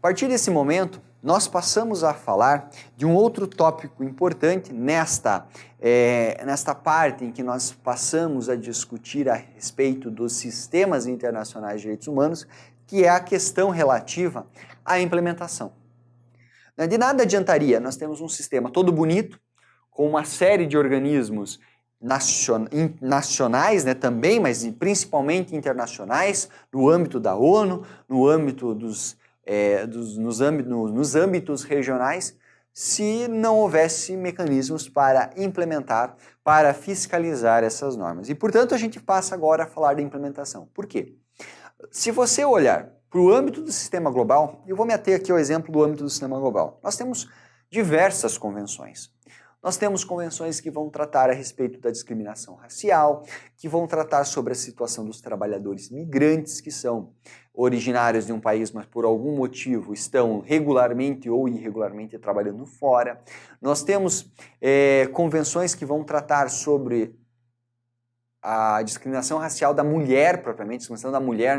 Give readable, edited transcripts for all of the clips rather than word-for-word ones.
partir desse momento, nós passamos a falar de um outro tópico importante nesta parte em que nós passamos a discutir a respeito dos sistemas internacionais de direitos humanos, que é a questão relativa à implementação. De nada adiantaria, nós temos um sistema todo bonito, com uma série de organismos nacionais, né, também, mas principalmente internacionais, no âmbito da ONU, no âmbito nos âmbitos regionais, se não houvesse mecanismos para implementar, para fiscalizar essas normas. E, portanto, a gente passa agora a falar da implementação. Por quê? Se você olhar para o âmbito do sistema global, eu vou me ater aqui ao exemplo do âmbito do sistema global. Nós temos diversas convenções. Nós temos convenções que vão tratar a respeito da discriminação racial, que vão tratar sobre a situação dos trabalhadores migrantes que são originários de um país, mas por algum motivo estão regularmente ou irregularmente trabalhando fora. Nós temos convenções que vão tratar sobre a discriminação racial da mulher propriamente, discriminação da mulher,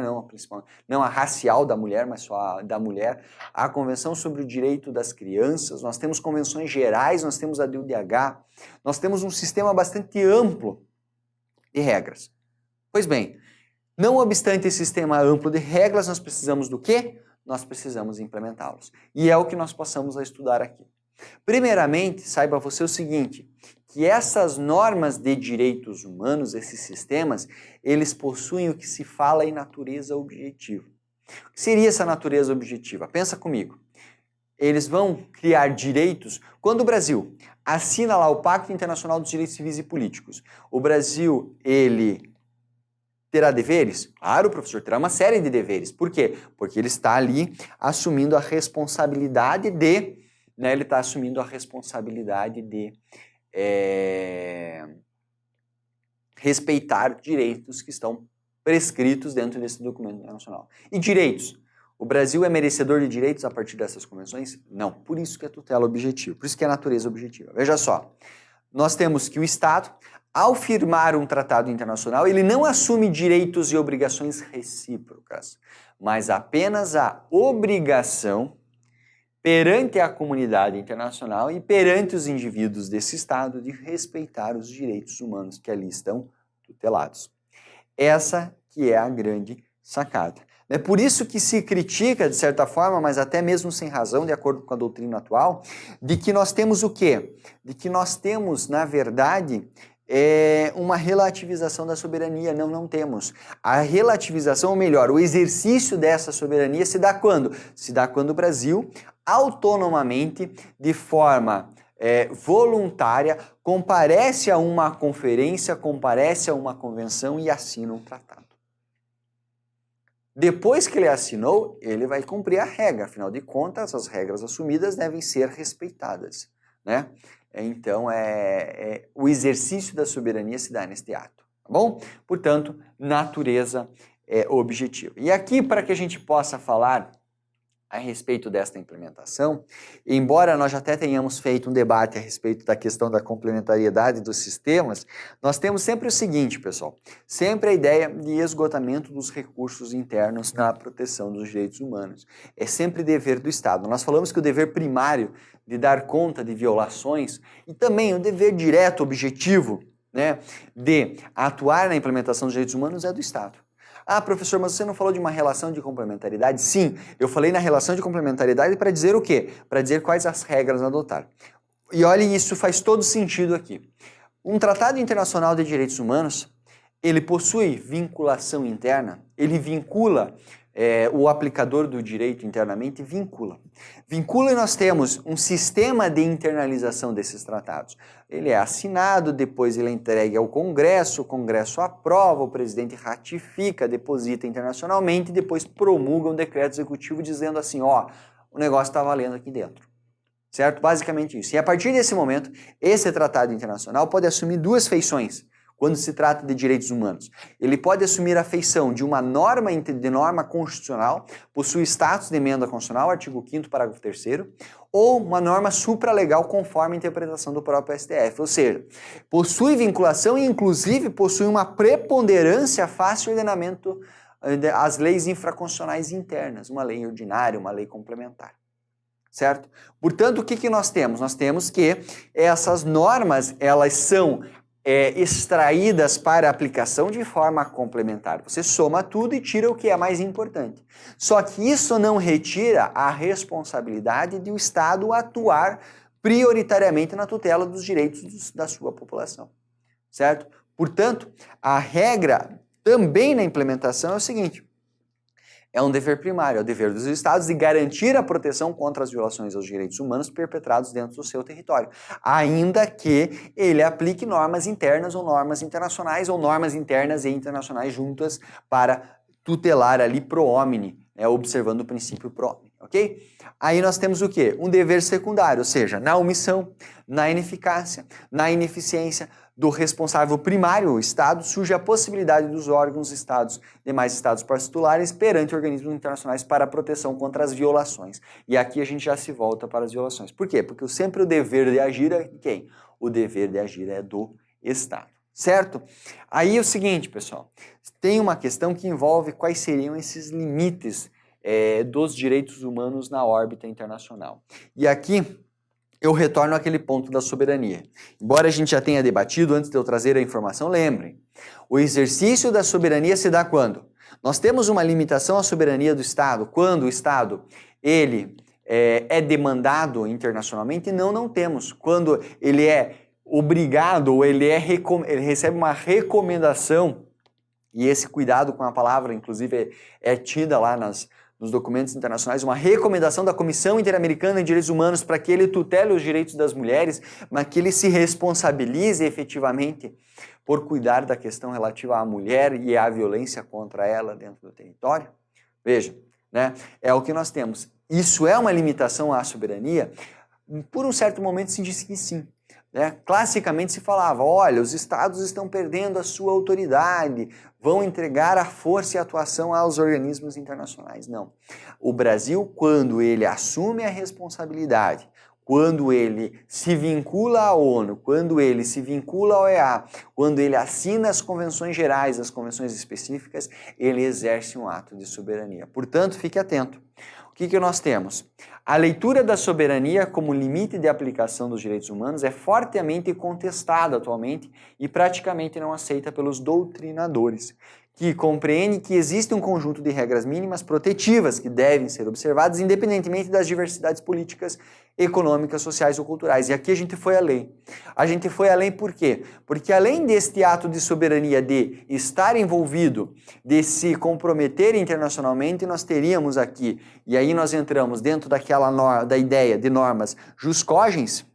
não a racial da mulher, mas só a da mulher, a Convenção sobre o Direito das Crianças, nós temos convenções gerais, nós temos a do UDH, nós temos um sistema bastante amplo de regras. Pois bem, não obstante esse sistema amplo de regras, nós precisamos do quê? Nós precisamos implementá-los. E é o que nós passamos a estudar aqui. Primeiramente, saiba você o seguinte, que essas normas de direitos humanos, esses sistemas, eles possuem o que se fala em natureza objetiva. O que seria essa natureza objetiva? Pensa comigo. Eles vão criar direitos. Quando o Brasil assina lá o Pacto Internacional dos Direitos Civis e Políticos, o Brasil, ele terá deveres? Claro, professor, terá uma série de deveres. Por quê? Porque ele está ali assumindo a responsabilidade de... ele está assumindo a responsabilidade de respeitar direitos que estão prescritos dentro desse documento internacional. E direitos? O Brasil é merecedor de direitos a partir dessas convenções? Não. Por isso que é tutela objetiva, por isso que é natureza objetiva. Veja só, nós temos que o Estado, ao firmar um tratado internacional, ele não assume direitos e obrigações recíprocas, mas apenas a obrigação perante a comunidade internacional e perante os indivíduos desse Estado de respeitar os direitos humanos que ali estão tutelados. Essa que é a grande sacada. É por isso que se critica, de certa forma, mas até mesmo sem razão, de acordo com a doutrina atual, de que nós temos o quê? De que nós temos, na verdade, uma relativização da soberania. Não, não temos. A relativização, ou melhor, o exercício dessa soberania se dá quando? Se dá quando o Brasil, autonomamente, de forma voluntária, comparece a uma conferência, comparece a uma convenção e assina um tratado. Depois que ele assinou, ele vai cumprir a regra. Afinal de contas, as regras assumidas devem ser respeitadas, né? Então, o exercício da soberania se dá neste ato, tá bom? Portanto, natureza objetiva. E aqui, para que a gente possa falar a respeito desta implementação, embora nós já até tenhamos feito um debate a respeito da questão da complementariedade dos sistemas, nós temos sempre o seguinte, pessoal, sempre a ideia de esgotamento dos recursos internos na proteção dos direitos humanos. É sempre dever do Estado. Nós falamos que o dever primário de dar conta de violações e também o dever direto, objetivo, né, de atuar na implementação dos direitos humanos é do Estado. Ah, professor, mas você não falou de uma relação de complementaridade? Sim, eu falei na relação de complementaridade para dizer o quê? Para dizer quais as regras a adotar. E olha, isso faz todo sentido aqui. Um tratado internacional de direitos humanos, ele possui vinculação interna, ele vincula o aplicador do direito internamente, vincula. Vincula e nós temos um sistema de internalização desses tratados. Ele é assinado, depois ele é entregue ao Congresso, o Congresso aprova, o presidente ratifica, deposita internacionalmente e depois promulga um decreto executivo dizendo assim, ó, o negócio está valendo aqui dentro. Certo? Basicamente isso. E a partir desse momento, esse tratado internacional pode assumir duas feições quando se trata de direitos humanos. Ele pode assumir a feição de uma norma constitucional, possui status de emenda constitucional, artigo 5º, parágrafo 3º, ou uma norma supralegal conforme a interpretação do próprio STF. Ou seja, possui vinculação e inclusive possui uma preponderância face ao ordenamento as leis infraconstitucionais internas, uma lei ordinária, uma lei complementar. Certo? Portanto, o que nós temos? Nós temos que essas normas, elas são extraídas para aplicação de forma complementar. Você soma tudo e tira o que é mais importante. Só que isso não retira a responsabilidade de o Estado atuar prioritariamente na tutela dos direitos da sua população. Certo? Portanto, a regra também na implementação é o seguinte: é um dever primário, é o dever dos Estados de garantir a proteção contra as violações aos direitos humanos perpetrados dentro do seu território, ainda que ele aplique normas internas ou normas internacionais, ou normas internas e internacionais juntas para tutelar ali pro homine, observando o princípio pro homine, ok? Aí nós temos o quê? Um dever secundário, ou seja, na omissão, na ineficácia, na ineficiência do responsável primário, o Estado, surge a possibilidade dos órgãos, Estados, demais Estados particulares perante organismos internacionais para a proteção contra as violações. E aqui a gente já se volta para as violações. Por quê? Porque sempre o dever de agir é de quem? O dever de agir é do Estado. Certo? Aí é o seguinte, pessoal, tem uma questão que envolve quais seriam esses limites dos direitos humanos na órbita internacional. E aqui eu retorno àquele ponto da soberania. Embora a gente já tenha debatido antes de eu trazer a informação, lembrem, o exercício da soberania se dá quando? Nós temos uma limitação à soberania do Estado, quando o Estado ele é demandado internacionalmente? Não temos. Quando ele é obrigado ou ele recebe uma recomendação, e esse cuidado com a palavra, inclusive, é tida lá nos documentos internacionais, uma recomendação da Comissão Interamericana de Direitos Humanos para que ele tutele os direitos das mulheres, mas que ele se responsabilize efetivamente por cuidar da questão relativa à mulher e à violência contra ela dentro do território. Veja, né? É o que nós temos. Isso é uma limitação à soberania? Por um certo momento se disse que sim. Classicamente se falava, olha, os Estados estão perdendo a sua autoridade, vão entregar a força e a atuação aos organismos internacionais. Não. O Brasil, quando ele assume a responsabilidade, quando ele se vincula à ONU, quando ele se vincula à OEA, quando ele assina as convenções gerais, as convenções específicas, ele exerce um ato de soberania. Portanto, fique atento. O que nós temos? A leitura da soberania como limite de aplicação dos direitos humanos é fortemente contestada atualmente e praticamente não aceita pelos doutrinadores, que compreendem que existe um conjunto de regras mínimas protetivas que devem ser observadas independentemente das diversidades políticas, econômicas, sociais ou culturais. E aqui a gente foi além. A gente foi além por quê? Porque além deste ato de soberania de estar envolvido, de se comprometer internacionalmente, nós teríamos aqui, e aí nós entramos dentro da ideia de normas jus cogens,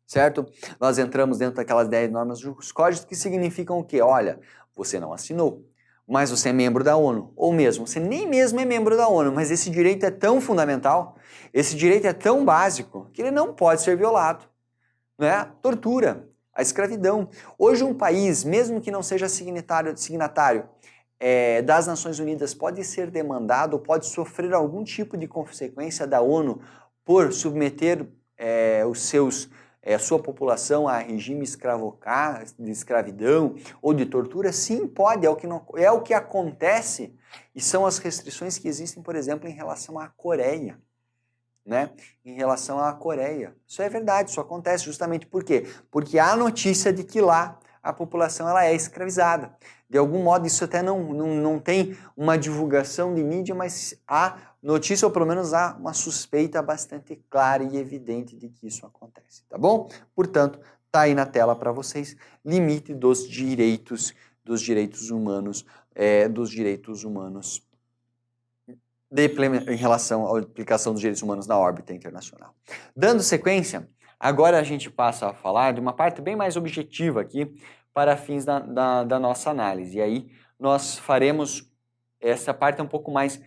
certo? Nós entramos dentro daquelas 10 normas jus cogens que significam o quê? Olha, você não assinou, mas você é membro da ONU, ou mesmo, você nem mesmo é membro da ONU, mas esse direito é tão fundamental, esse direito é tão básico, que ele não pode ser violado, né? Tortura, a escravidão. Hoje um país, mesmo que não seja signatário das Nações Unidas, pode ser demandado, pode sofrer algum tipo de consequência da ONU por submeter a sua população a regime de escravidão ou de tortura? Sim, pode, é o que acontece e são as restrições que existem, por exemplo, em relação à Coreia. Né? Em relação à Coreia. Isso é verdade, isso acontece justamente por quê? Porque há notícia de que lá a população ela é escravizada. De algum modo, isso até não tem uma divulgação de mídia, mas há notícia, ou pelo menos há uma suspeita bastante clara e evidente de que isso acontece, tá bom? Portanto, tá aí na tela para vocês, limite dos direitos humanos, em relação à aplicação dos direitos humanos na órbita internacional. Dando sequência, agora a gente passa a falar de uma parte bem mais objetiva aqui para fins da nossa análise. E aí nós faremos essa parte um pouco mais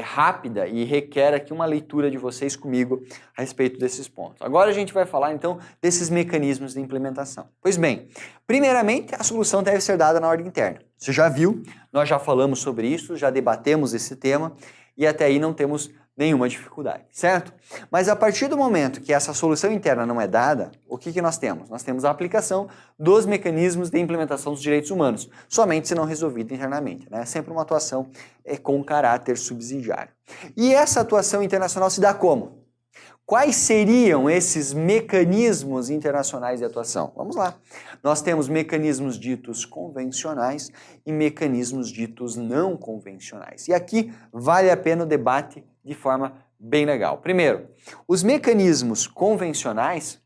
rápida e requer aqui uma leitura de vocês comigo a respeito desses pontos. Agora a gente vai falar então desses mecanismos de implementação. Pois bem, primeiramente a solução deve ser dada na ordem interna. Você já viu, nós já falamos sobre isso, já debatemos esse tema e até aí não temos nenhuma dificuldade, certo? Mas a partir do momento que essa solução interna não é dada, o que nós temos? Nós temos a aplicação dos mecanismos de implementação dos direitos humanos, somente se não resolvido internamente, né? Sempre uma atuação com caráter subsidiário. E essa atuação internacional se dá como? Quais seriam esses mecanismos internacionais de atuação? Vamos lá. Nós temos mecanismos ditos convencionais e mecanismos ditos não convencionais. E aqui vale a pena o debate de forma bem legal. Primeiro, os mecanismos convencionais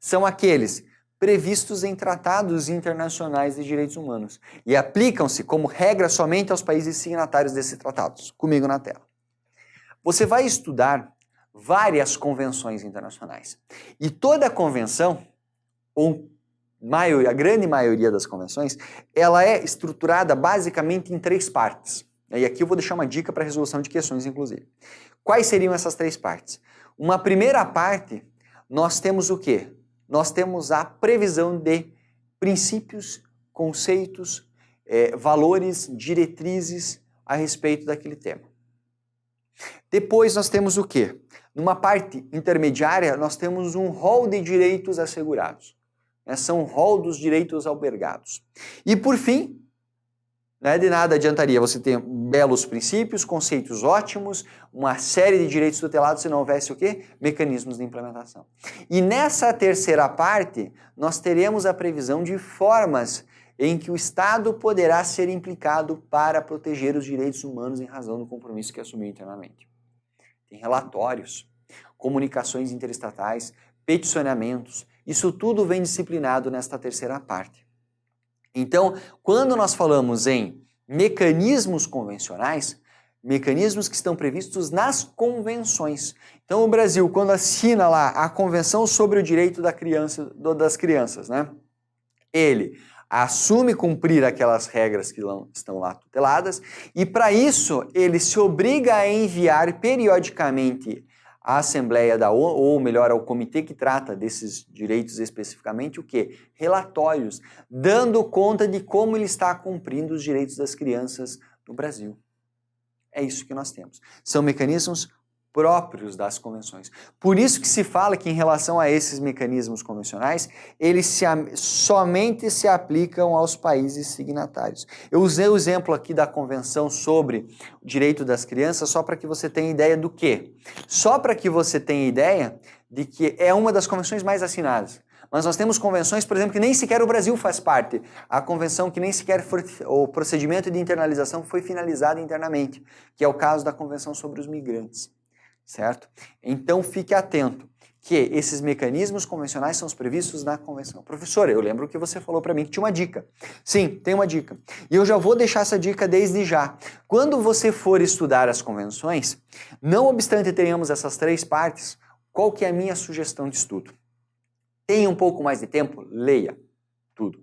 são aqueles previstos em tratados internacionais de direitos humanos e aplicam-se como regra somente aos países signatários desses tratados. Comigo na tela. Você vai estudar várias convenções internacionais. E toda convenção, ou a grande maioria das convenções, ela é estruturada basicamente em 3 partes. E aqui eu vou deixar uma dica para resolução de questões, inclusive. Quais seriam essas 3 partes? Uma primeira parte, nós temos o quê? Nós temos a previsão de princípios, conceitos, valores, diretrizes a respeito daquele tema. Depois nós temos o quê? Numa parte intermediária, nós temos um rol de direitos assegurados. São o rol dos direitos albergados. E por fim, de nada adiantaria você ter belos princípios, conceitos ótimos, uma série de direitos tutelados se não houvesse o quê? Mecanismos de implementação. E nessa terceira parte, nós teremos a previsão de formas em que o Estado poderá ser implicado para proteger os direitos humanos em razão do compromisso que assumiu internamente. Tem relatórios, comunicações interestatais, peticionamentos, isso tudo vem disciplinado nesta terceira parte. Então, quando nós falamos em mecanismos convencionais, mecanismos que estão previstos nas convenções. Então, o Brasil, quando assina lá a Convenção sobre o Direito das Crianças, ele assume cumprir aquelas regras que estão lá tuteladas e, para isso, ele se obriga a enviar periodicamente à Assembleia da ONU, ou melhor, ao comitê que trata desses direitos especificamente, o quê? Relatórios, dando conta de como ele está cumprindo os direitos das crianças no Brasil. É isso que nós temos. São mecanismos próprios das convenções. Por isso que se fala que em relação a esses mecanismos convencionais, eles somente se aplicam aos países signatários. Eu usei o exemplo aqui da Convenção sobre o Direito das Crianças só para que você tenha ideia do quê? Só para que você tenha ideia de que é uma das convenções mais assinadas. Mas nós temos convenções, por exemplo, que nem sequer o Brasil faz parte. A convenção que nem sequer o procedimento de internalização foi finalizado internamente, que é o caso da Convenção sobre os Migrantes. Certo? Então fique atento que esses mecanismos convencionais são os previstos na convenção. Professora, eu lembro que você falou para mim que tinha uma dica. Sim, tem uma dica. E eu já vou deixar essa dica desde já. Quando você for estudar as convenções, não obstante tenhamos essas 3 partes, qual que é a minha sugestão de estudo? Tenha um pouco mais de tempo, leia tudo.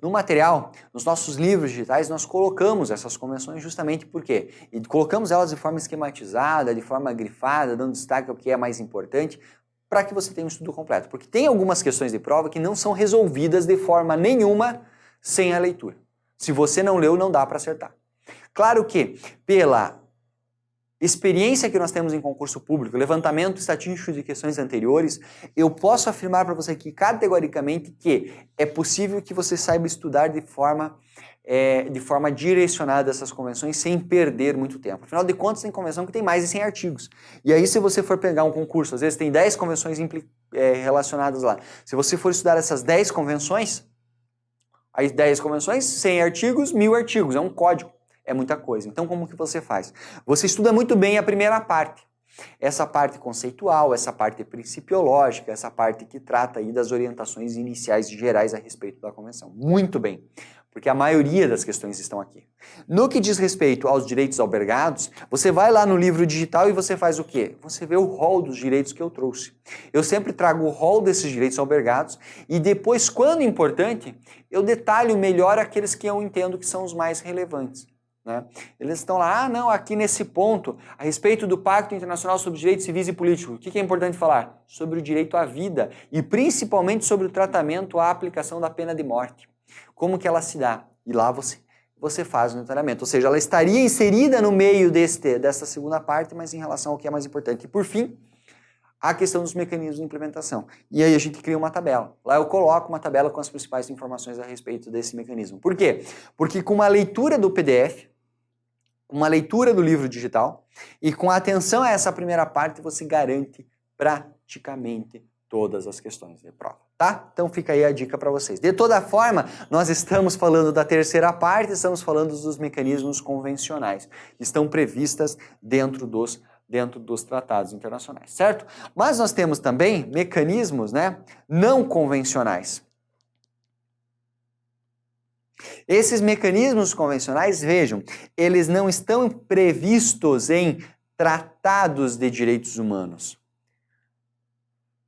No material, nos nossos livros digitais, nós colocamos essas convenções justamente por quê? E colocamos elas de forma esquematizada, de forma grifada, dando destaque ao que é mais importante, para que você tenha um estudo completo. Porque tem algumas questões de prova que não são resolvidas de forma nenhuma sem a leitura. Se você não leu, não dá para acertar. Claro que, pela experiência que nós temos em concurso público, levantamento estatístico de questões anteriores, eu posso afirmar para você aqui categoricamente que é possível que você saiba estudar de forma direcionada essas convenções sem perder muito tempo. Afinal de contas, tem convenção que tem mais de 100 artigos. E aí, se você for pegar um concurso, às vezes tem 10 convenções relacionadas lá. Se você for estudar essas 10 convenções, as 10 convenções, 100 artigos, 1000 artigos, é um código. É muita coisa. Então, como que você faz? Você estuda muito bem a primeira parte. Essa parte conceitual, essa parte principiológica, essa parte que trata aí das orientações iniciais e gerais a respeito da convenção. Muito bem, porque a maioria das questões estão aqui. No que diz respeito aos direitos albergados, você vai lá no livro digital e você faz o quê? Você vê o rol dos direitos que eu trouxe. Eu sempre trago o rol desses direitos albergados e depois, quando importante, eu detalho melhor aqueles que eu entendo que são os mais relevantes. Eles estão lá, aqui nesse ponto, a respeito do Pacto Internacional sobre Direitos Civis e Políticos, o que é importante falar? Sobre o direito à vida e principalmente sobre o tratamento à aplicação da pena de morte. Como que ela se dá? E lá você você faz o monitoramento. Ou seja, ela estaria inserida no meio dessa segunda parte, mas em relação ao que é mais importante. E por fim, a questão dos mecanismos de implementação. E aí a gente cria uma tabela. Lá eu coloco uma tabela com as principais informações a respeito desse mecanismo. Por quê? Porque com uma leitura do PDF, uma leitura do livro digital e com atenção a essa primeira parte, você garante praticamente todas as questões de prova, tá? Então fica aí a dica para vocês. De toda forma, nós estamos falando da terceira parte, estamos falando dos mecanismos convencionais, que estão previstas dentro dos tratados internacionais, certo? Mas nós temos também mecanismos, né, não convencionais. Esses mecanismos convencionais, vejam, eles não estão previstos em tratados de direitos humanos.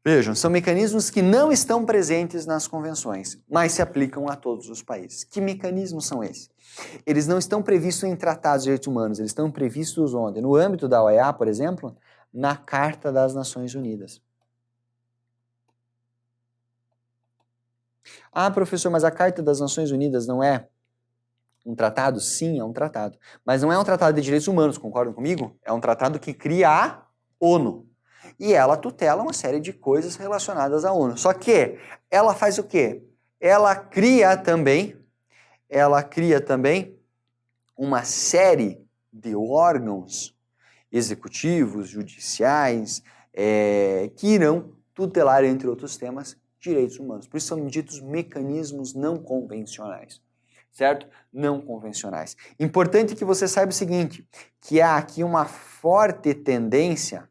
Vejam, são mecanismos que não estão presentes nas convenções, mas se aplicam a todos os países. Que mecanismos são esses? Eles não estão previstos em tratados de direitos humanos, eles estão previstos onde? No âmbito da OEA, por exemplo, na Carta das Nações Unidas. Ah, professor, mas a Carta das Nações Unidas não é um tratado? Sim, é um tratado. Mas não é um tratado de direitos humanos, concordam comigo? É um tratado que cria a ONU. E ela tutela uma série de coisas relacionadas à ONU. Só que ela faz o quê? Ela cria também uma série de órgãos executivos, judiciais, que irão tutelar, entre outros temas, direitos humanos. Por isso são ditos mecanismos não convencionais, certo? Não convencionais. Importante que você saiba o seguinte, que há aqui uma forte tendência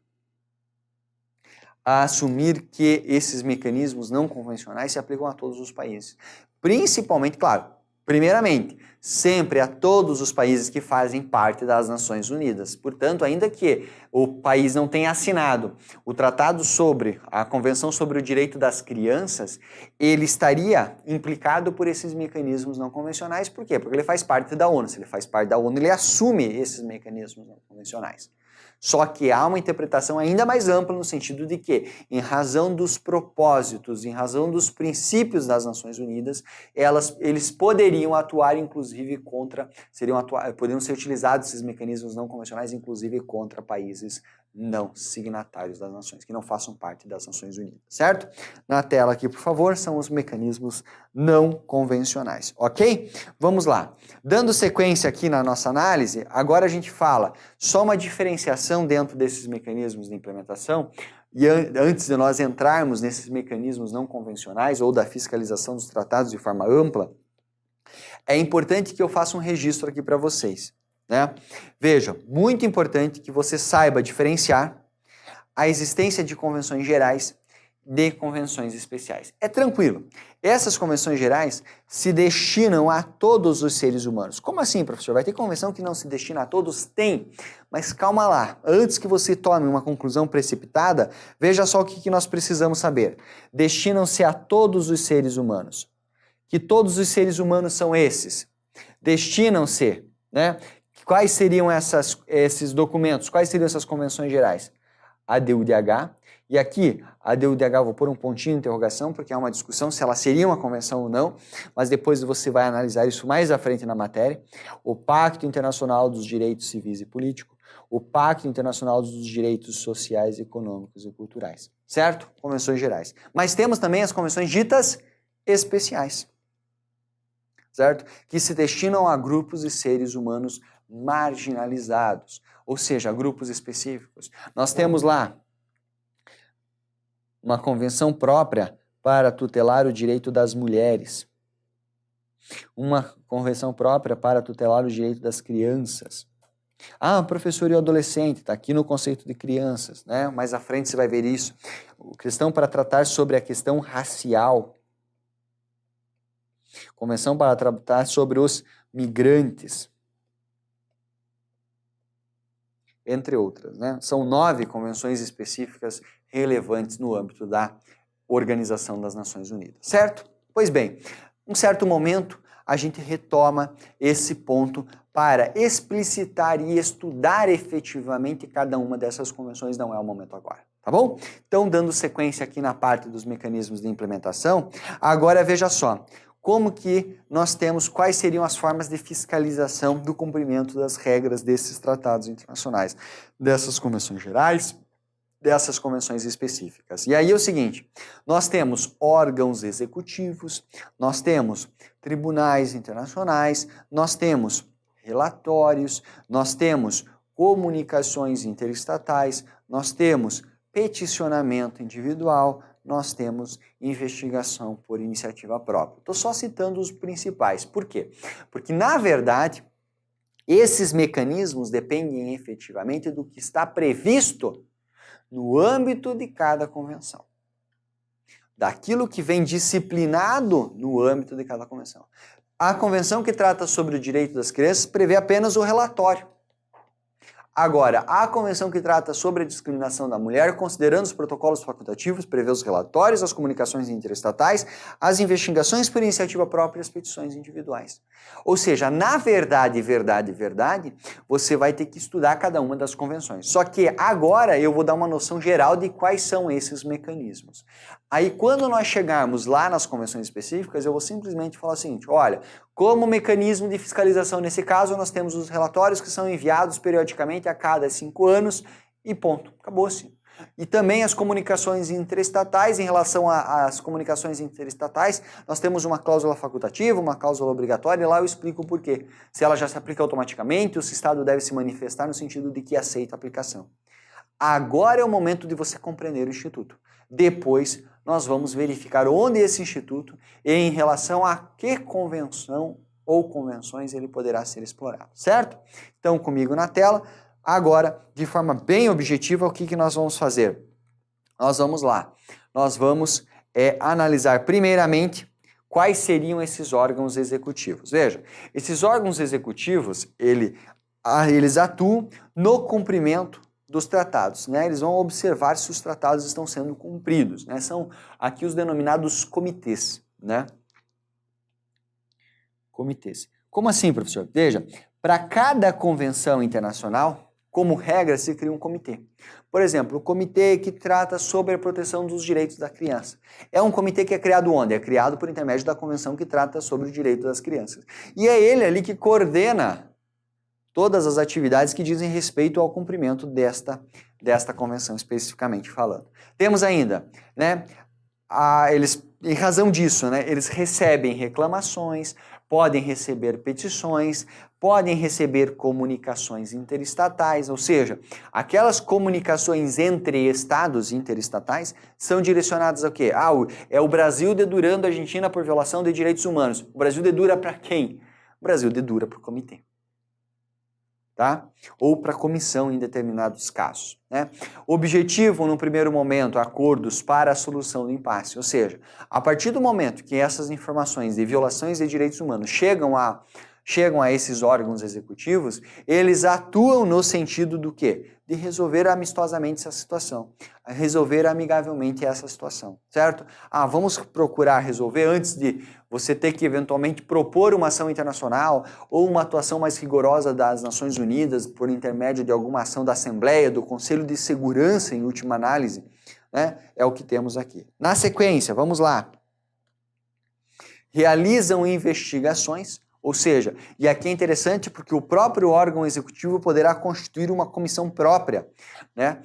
a assumir que esses mecanismos não convencionais se aplicam a todos os países. Principalmente, claro, primeiramente, sempre a todos os países que fazem parte das Nações Unidas. Portanto, ainda que o país não tenha assinado o tratado sobre a Convenção sobre o Direito das Crianças, ele estaria implicado por esses mecanismos não convencionais. Por quê? Porque ele faz parte da ONU. Se ele faz parte da ONU, ele assume esses mecanismos não convencionais. Só que há uma interpretação ainda mais ampla no sentido de que, em razão dos propósitos, em razão dos princípios das Nações Unidas, eles poderiam atuar, inclusive, poderiam ser utilizados esses mecanismos não convencionais, inclusive, contra países não signatários das nações, que não façam parte das Nações Unidas, certo? Na tela aqui, por favor, são os mecanismos não convencionais, ok? Vamos lá. Dando sequência aqui na nossa análise, agora a gente fala só uma diferenciação dentro desses mecanismos de implementação, e antes de nós entrarmos nesses mecanismos não convencionais ou da fiscalização dos tratados de forma ampla, é importante que eu faça um registro aqui para vocês, né? Veja, muito importante que você saiba diferenciar a existência de convenções gerais de convenções especiais. É tranquilo, essas convenções gerais se destinam a todos os seres humanos. Como assim, professor? Vai ter convenção que não se destina a todos? Tem, mas calma lá, antes que você tome uma conclusão precipitada, veja só o que nós precisamos saber. Destinam-se a todos os seres humanos. Que todos os seres humanos são esses? Destinam-se, né? Quais seriam esses documentos? Quais seriam essas convenções gerais? A DUDH, e aqui a DUDH eu vou pôr um pontinho de interrogação, porque é uma discussão se ela seria uma convenção ou não, mas depois você vai analisar isso mais à frente na matéria. O Pacto Internacional dos Direitos Civis e Políticos, o Pacto Internacional dos Direitos Sociais, Econômicos e Culturais, certo? Convenções gerais. Mas temos também as convenções ditas especiais, certo? Que se destinam a grupos e seres humanos marginalizados, ou seja, grupos específicos. Nós temos lá uma convenção própria para tutelar o direito das mulheres, uma convenção própria para tutelar o direito das crianças. Ah, professor, e o adolescente? Está aqui no conceito de crianças, né? Mais à frente você vai ver isso. Questão para tratar sobre a questão racial. Convenção para tratar sobre os migrantes. Entre outras, né? São 9 convenções específicas relevantes no âmbito da Organização das Nações Unidas, certo? Pois bem, em certo momento a gente retoma esse ponto para explicitar e estudar efetivamente cada uma dessas convenções, não é o momento agora, tá bom? Então, dando sequência aqui na parte dos mecanismos de implementação, agora veja só, como que nós temos, quais seriam as formas de fiscalização do cumprimento das regras desses tratados internacionais, dessas convenções gerais, dessas convenções específicas. E aí é o seguinte, nós temos órgãos executivos, nós temos tribunais internacionais, nós temos relatórios, nós temos comunicações interestatais, nós temos peticionamento individual, nós temos investigação por iniciativa própria. Estou só citando os principais. Por quê? Porque, na verdade, esses mecanismos dependem efetivamente do que está previsto no âmbito de cada convenção. Daquilo que vem disciplinado no âmbito de cada convenção. A convenção que trata sobre o direito das crianças prevê apenas o relatório. Agora, a convenção que trata sobre a discriminação da mulher, considerando os protocolos facultativos, prevê os relatórios, as comunicações interestatais, as investigações por iniciativa própria e as petições individuais. Ou seja, na verdade, você vai ter que estudar cada uma das convenções. Só que agora eu vou dar uma noção geral de quais são esses mecanismos. Aí, quando nós chegarmos lá nas convenções específicas, eu vou simplesmente falar o seguinte, olha, como mecanismo de fiscalização nesse caso, nós temos os relatórios que são enviados periodicamente a cada 5 anos e ponto, acabou-se. E também as comunicações interestatais, em relação às comunicações interestatais, nós temos uma cláusula facultativa, uma cláusula obrigatória, e lá eu explico o porquê. Se ela já se aplica automaticamente, ou se o Estado deve se manifestar no sentido de que aceita a aplicação. Agora é o momento de você compreender o Instituto. Depois, nós vamos verificar onde esse Instituto e em relação a que convenção ou convenções ele poderá ser explorado, certo? Então, comigo na tela, agora, de forma bem objetiva, o que nós vamos fazer? Nós vamos lá. Nós vamos analisar primeiramente quais seriam esses órgãos executivos. Veja, esses órgãos executivos, eles atuam no cumprimento dos tratados, né? Eles vão observar se os tratados estão sendo cumpridos, né? São aqui os denominados comitês, né? Comitês. Como assim, professor? Veja, para cada convenção internacional, como regra, se cria um comitê. Por exemplo, o comitê que trata sobre a proteção dos direitos da criança. É um comitê que é criado onde? É criado por intermédio da convenção que trata sobre o direito das crianças. E é ele ali que coordena todas as atividades que dizem respeito ao cumprimento desta convenção, especificamente falando. Temos ainda, né, em razão disso, né, eles recebem reclamações, podem receber petições, podem receber comunicações interestatais, ou seja, aquelas comunicações entre estados interestatais são direcionadas ao quê? É o Brasil dedurando a Argentina por violação de direitos humanos. O Brasil dedura para quem? O Brasil dedura para o comitê. Tá? Ou para comissão em determinados casos, né? Objetivo, no primeiro momento, acordos para a solução do impasse, ou seja, a partir do momento que essas informações de violações de direitos humanos chegam a esses órgãos executivos, eles atuam no sentido do quê? De resolver amistosamente essa situação, resolver amigavelmente essa situação, certo? Vamos procurar resolver antes de você ter que eventualmente propor uma ação internacional ou uma atuação mais rigorosa das Nações Unidas por intermédio de alguma ação da Assembleia, do Conselho de Segurança, em última análise, né? É o que temos aqui. Na sequência, vamos lá. Realizam investigações. Ou seja, e aqui é interessante porque o próprio órgão executivo poderá constituir uma comissão própria, né?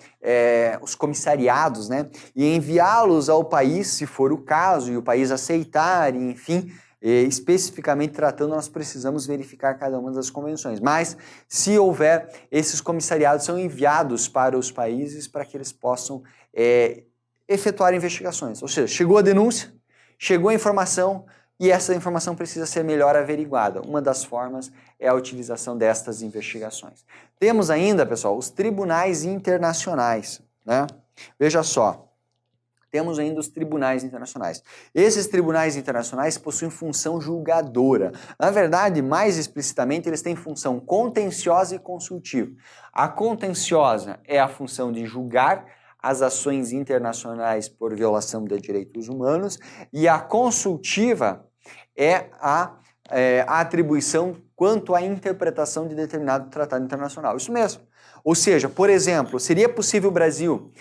Os comissariados, né? E enviá-los ao país, se for o caso, e o país aceitar, e, enfim, especificamente tratando, nós precisamos verificar cada uma das convenções. Mas, se houver, esses comissariados são enviados para os países para que eles possam efetuar investigações. Ou seja, chegou a denúncia, chegou a informação, e essa informação precisa ser melhor averiguada. Uma das formas é a utilização destas investigações. Temos ainda, pessoal, os tribunais internacionais, né? Veja só, temos ainda os tribunais internacionais. Esses tribunais internacionais possuem função julgadora. Na verdade, mais explicitamente, eles têm função contenciosa e consultiva. A contenciosa é a função de julgar as ações internacionais por violação de direitos humanos, e a consultiva é a atribuição quanto à interpretação de determinado tratado internacional. Isso mesmo. Ou seja, por exemplo, seria possível o Brasil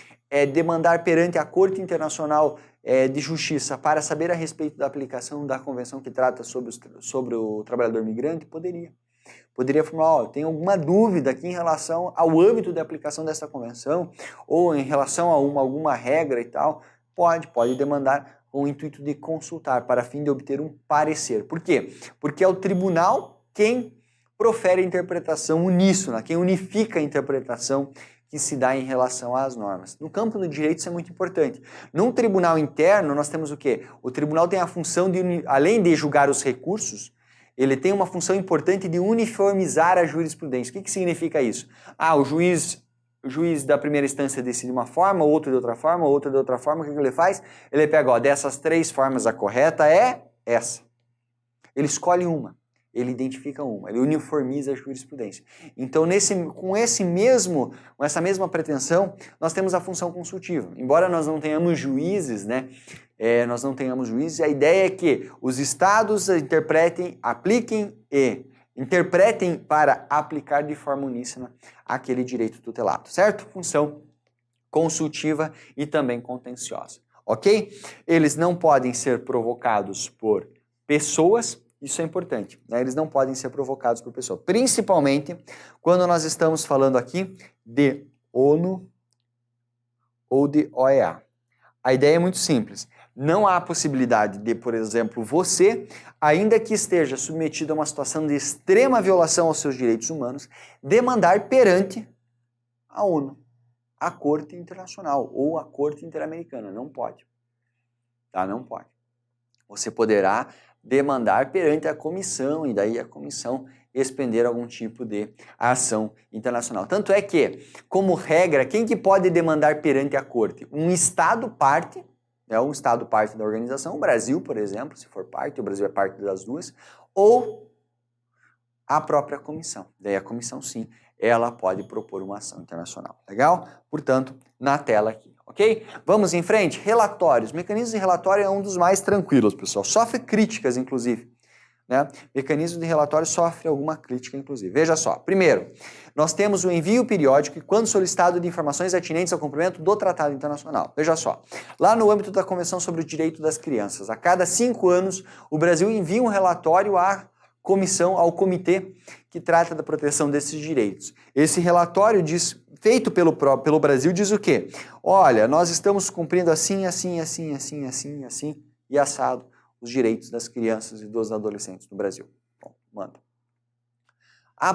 demandar perante a Corte Internacional de Justiça para saber a respeito da aplicação da convenção que trata sobre o trabalhador migrante? Poderia. Poderia falar, tem alguma dúvida aqui em relação ao âmbito de aplicação dessa convenção, ou em relação a alguma regra e tal, pode demandar com o intuito de consultar, para fim de obter um parecer. Por quê? Porque é o tribunal quem profere a interpretação uníssona, quem unifica a interpretação que se dá em relação às normas. No campo do direito isso é muito importante. Num tribunal interno nós temos o quê? O tribunal tem a função de, além de julgar os recursos, ele tem uma função importante de uniformizar a jurisprudência. O que significa isso? O juiz da primeira instância decide de uma forma, outro de outra forma, outro de outra forma. O que ele faz? Ele pega, dessas 3 formas a correta é essa. Ele escolhe uma, ele identifica uma, ele uniformiza a jurisprudência. Então, com essa mesma pretensão, nós temos a função consultiva. Embora nós não tenhamos juízes, a ideia é que os estados apliquem e interpretem para aplicar de forma uníssona aquele direito tutelado, certo? Função consultiva e também contenciosa, ok? Eles não podem ser provocados por pessoas, isso é importante, né? Eles não podem ser provocados por pessoas, principalmente quando nós estamos falando aqui de ONU ou de OEA. A ideia é muito simples. Não há possibilidade de, por exemplo, você, ainda que esteja submetido a uma situação de extrema violação aos seus direitos humanos, demandar perante a ONU, a Corte Internacional ou a Corte Interamericana. Não pode. Tá? Não pode. Você poderá demandar perante a comissão e daí a comissão expender algum tipo de ação internacional. Tanto é que, como regra, quem que pode demandar perante a Corte? Um Estado parte, um Estado parte da organização, o Brasil, por exemplo, se for parte, o Brasil é parte das duas, ou a própria comissão. Daí a comissão, sim, ela pode propor uma ação internacional. Legal? Portanto, na tela aqui, ok? Vamos em frente? Relatórios. Mecanismos de relatório é um dos mais tranquilos, pessoal. Sofre críticas, inclusive. Né? Mecanismo de relatório sofre alguma crítica, inclusive. Veja só. Primeiro, nós temos o envio periódico e quando solicitado de informações atinentes ao cumprimento do Tratado Internacional. Veja só. Lá no âmbito da Convenção sobre o Direito das Crianças, a cada 5 anos, o Brasil envia um relatório ao comitê que trata da proteção desses direitos. Esse relatório feito pelo Brasil diz o quê? Olha, nós estamos cumprindo assim e assado os direitos das crianças e dos adolescentes no Brasil. Bom, manda.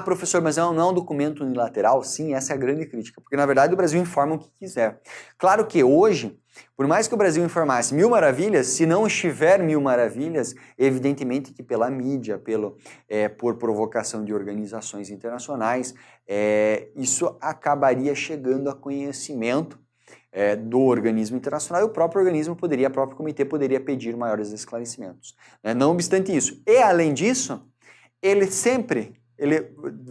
Professor, mas não é um documento unilateral? Sim, essa é a grande crítica, porque na verdade o Brasil informa o que quiser. Claro que hoje, por mais que o Brasil informasse 1000 maravilhas, se não estiver 1000 maravilhas, evidentemente que pela mídia, por provocação de organizações internacionais, isso acabaria chegando a conhecimento do organismo internacional e o próprio comitê poderia pedir maiores esclarecimentos. Né? Não obstante isso. E além disso, ele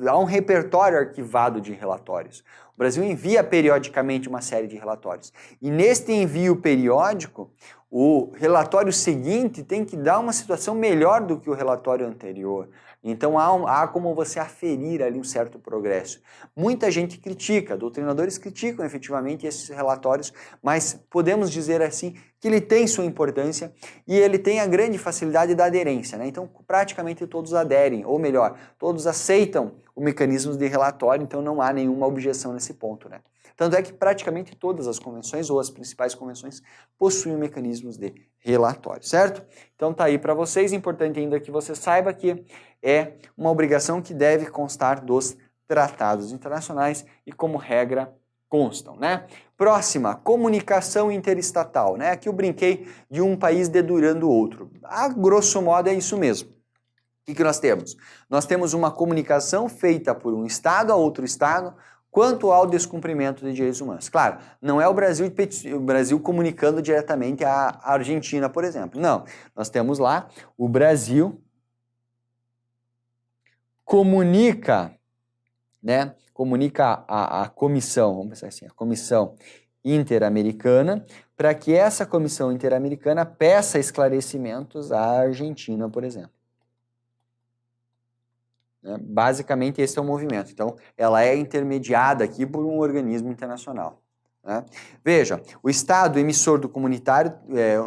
há um repertório arquivado de relatórios. O Brasil envia periodicamente uma série de relatórios. E neste envio periódico, o relatório seguinte tem que dar uma situação melhor do que o relatório anterior. Então há como você aferir ali um certo progresso. Muita gente critica, doutrinadores criticam efetivamente esses relatórios, mas podemos dizer assim que ele tem sua importância e ele tem a grande facilidade da aderência. Né? Então praticamente todos aderem, ou melhor, todos aceitam o mecanismo de relatório, então não há nenhuma objeção nesse ponto. Né? Tanto é que praticamente todas as convenções ou as principais convenções possuem mecanismos de relatório, certo? Então tá aí para vocês, importante ainda que você saiba que é uma obrigação que deve constar dos tratados internacionais e como regra constam, né? Próxima, comunicação interestatal, né? Aqui eu brinquei de um país dedurando o outro. A grosso modo é isso mesmo. O que nós temos? Nós temos uma comunicação feita por um Estado a outro Estado quanto ao descumprimento de direitos humanos. Claro, não é o Brasil comunicando diretamente à Argentina, por exemplo. Não, nós temos lá o Brasil comunica a comissão, vamos pensar assim, a Comissão Interamericana, para que essa Comissão Interamericana peça esclarecimentos à Argentina, por exemplo. Basicamente esse é o movimento. Então, ela é intermediada aqui por um organismo internacional. né? Veja, o Estado emissor do comunitário,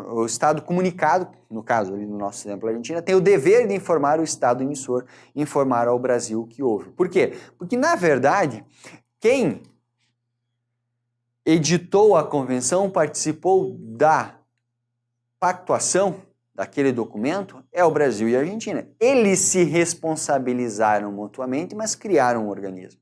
o Estado comunicado, no caso ali no nosso exemplo Argentina, tem o dever de informar o Estado emissor, informar ao Brasil o que houve. Por quê? Porque, na verdade, quem editou a convenção, participou da pactuação daquele documento, é o Brasil e a Argentina. Eles se responsabilizaram mutuamente, mas criaram um organismo.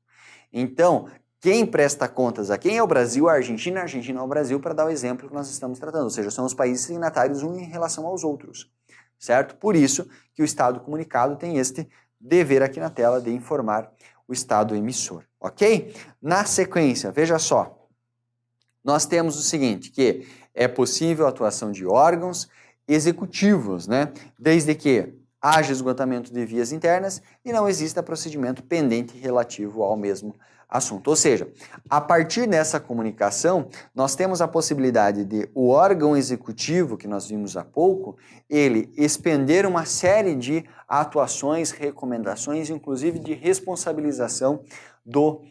Então, quem presta contas a quem é o Brasil, a Argentina é o Brasil, para dar o exemplo que nós estamos tratando, ou seja, são os países signatários uns em relação aos outros, certo? Por isso que o Estado comunicado tem este dever aqui na tela de informar o Estado emissor, ok? Na sequência, veja só, nós temos o seguinte, que é possível a atuação de órgãos executivos, né? Desde que haja esgotamento de vias internas e não exista procedimento pendente relativo ao mesmo assunto. Ou seja, a partir dessa comunicação, nós temos a possibilidade de o órgão executivo, que nós vimos há pouco, ele expender uma série de atuações, recomendações, inclusive de responsabilização do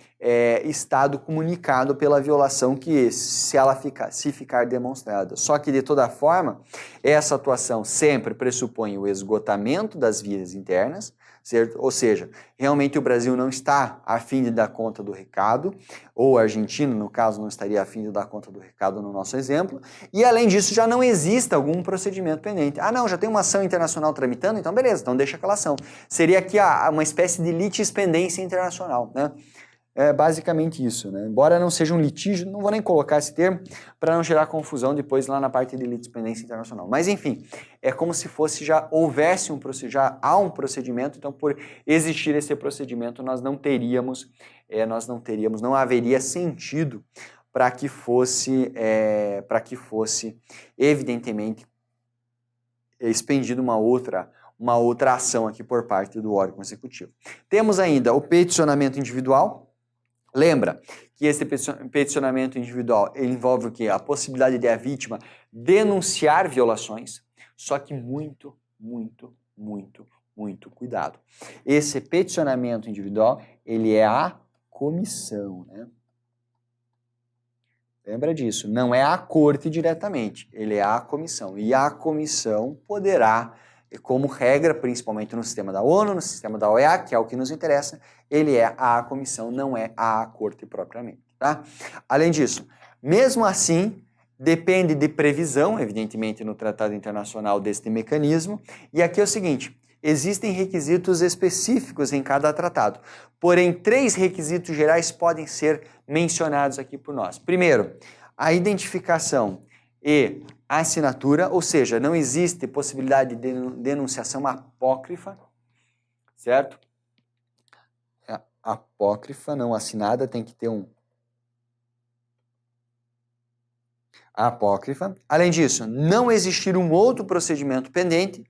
Estado comunicado pela violação que se ficar demonstrada. Só que, de toda forma, essa atuação sempre pressupõe o esgotamento das vias internas, certo? Ou seja, realmente o Brasil não está a fim de dar conta do recado, ou a Argentina, no caso, não estaria a fim de dar conta do recado no nosso exemplo, e além disso já não existe algum procedimento pendente. Ah não, já tem uma ação internacional tramitando, então beleza, então deixa aquela ação. Seria aqui uma espécie de litispendência internacional, né? É basicamente isso, né? Embora não seja um litígio, não vou nem colocar esse termo para não gerar confusão depois lá na parte de litispendência internacional. Mas enfim, é como se fosse já houvesse já há um procedimento, então por existir esse procedimento não haveria sentido para que fosse evidentemente expendida uma outra ação aqui por parte do órgão executivo. Temos ainda o peticionamento individual. Lembra que esse peticionamento individual ele envolve o quê? A possibilidade de a vítima denunciar violações, só que muito cuidado. Esse peticionamento individual, ele é a comissão, né? Lembra disso, não é a corte diretamente, ele é a comissão. E a comissão poderá, como regra, principalmente no sistema da ONU, no sistema da OEA, que é o que nos interessa, ele é a comissão, não é a corte propriamente, tá? Além disso, mesmo assim, depende de previsão, evidentemente, no Tratado Internacional deste mecanismo, e aqui é o seguinte, existem requisitos específicos em cada tratado, porém 3 requisitos gerais podem ser mencionados aqui por nós. Primeiro, a identificação e assinatura, ou seja, não existe possibilidade de denunciação apócrifa, certo? Apócrifa, não assinada, tem que ter apócrifa. Além disso, não existir um outro procedimento pendente.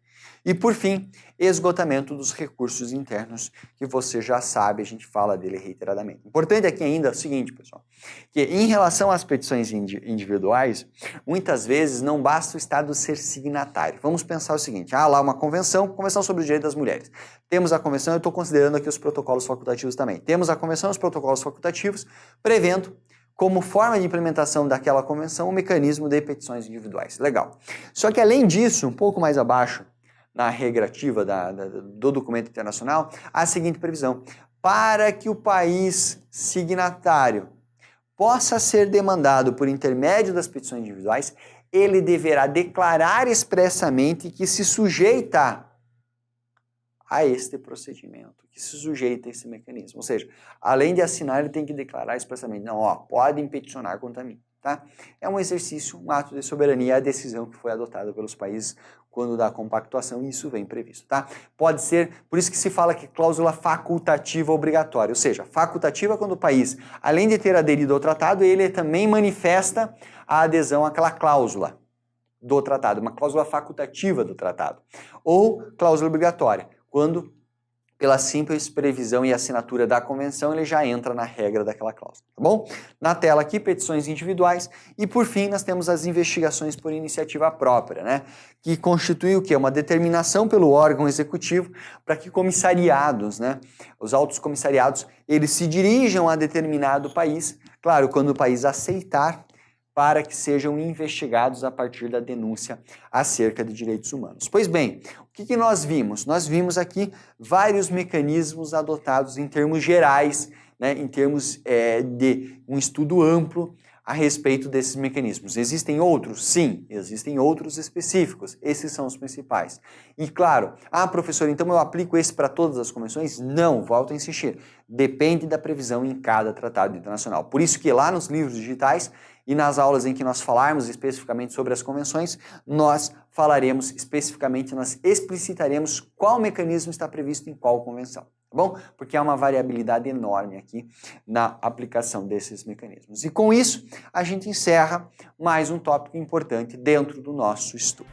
E, por fim, esgotamento dos recursos internos, que você já sabe, a gente fala dele reiteradamente. Importante aqui ainda é o seguinte, pessoal, que em relação às petições individuais, muitas vezes não basta o Estado ser signatário. Vamos pensar o seguinte, lá uma convenção sobre o direito das mulheres. Temos a convenção, eu estou considerando aqui os protocolos facultativos também. Temos a convenção e os protocolos facultativos, prevendo como forma de implementação daquela convenção o mecanismo de petições individuais. Legal. Só que, além disso, um pouco mais abaixo, na regra ativa do documento internacional, a seguinte previsão. Para que o país signatário possa ser demandado por intermédio das petições individuais, ele deverá declarar expressamente que se sujeita a este procedimento, que se sujeita a esse mecanismo. Ou seja, além de assinar, ele tem que declarar expressamente, não, podem peticionar contra mim. Tá? É um exercício, um ato de soberania, a decisão que foi adotada pelos países quando da compactuação, e isso vem previsto, tá? Pode ser, por isso que se fala que cláusula facultativa obrigatória, ou seja, facultativa quando o país, além de ter aderido ao tratado, ele também manifesta a adesão àquela cláusula do tratado, uma cláusula facultativa do tratado, ou cláusula obrigatória, quando pela simples previsão e assinatura da convenção, ele já entra na regra daquela cláusula, tá bom? Na tela aqui, petições individuais e, por fim, nós temos as investigações por iniciativa própria, né? Que constitui o quê? Uma determinação pelo órgão executivo para que comissariados, né? Os altos comissariados, eles se dirijam a determinado país, claro, quando o país aceitar, para que sejam investigados a partir da denúncia acerca de direitos humanos. Pois bem, o que nós vimos? Nós vimos aqui vários mecanismos adotados em termos gerais, né, em termos de um estudo amplo a respeito desses mecanismos. Existem outros? Sim, existem outros específicos. Esses são os principais. E claro, professor, então eu aplico esse para todas as convenções? Não, volto a insistir. Depende da previsão em cada tratado internacional. Por isso que lá nos livros digitais e nas aulas em que nós falarmos especificamente sobre as convenções, nós falaremos especificamente, nós explicitaremos qual mecanismo está previsto em qual convenção, tá bom? Porque há uma variabilidade enorme aqui na aplicação desses mecanismos. E com isso, a gente encerra mais um tópico importante dentro do nosso estudo.